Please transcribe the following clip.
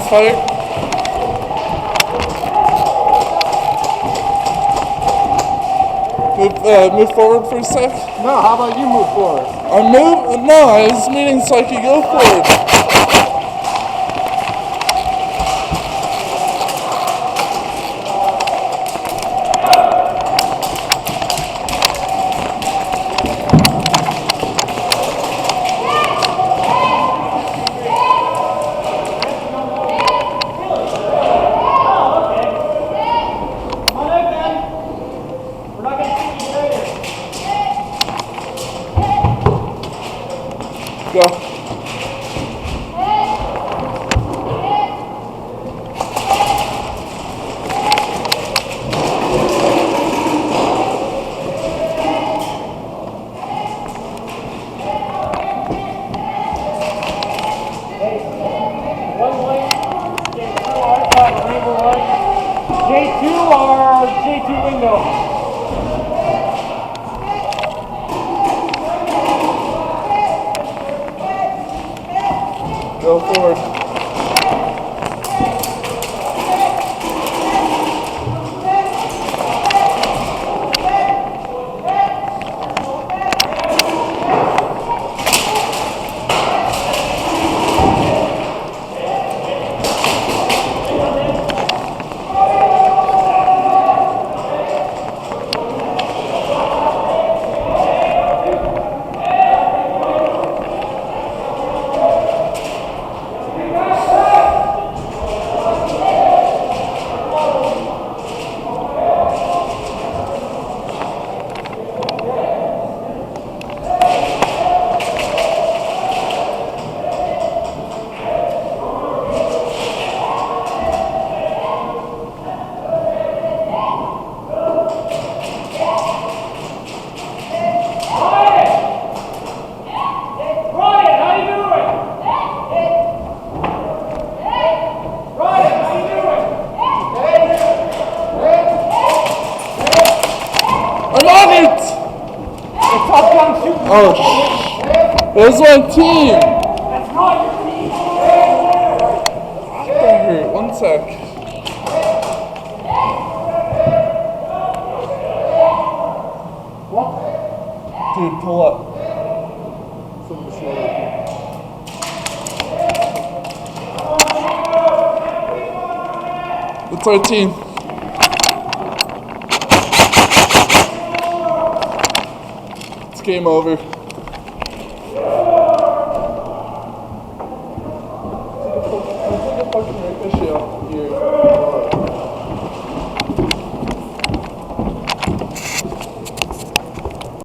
fight? Move forward for a sec? No, how about you move forward? No, I was meaning so I could go forward. Go. J2 or J2 window? Go forward. Oh, it was my team. That's not your team. That hurt. One sec. What? Dude, pull up. It's our team. It's game over. Fucking ricochet off here.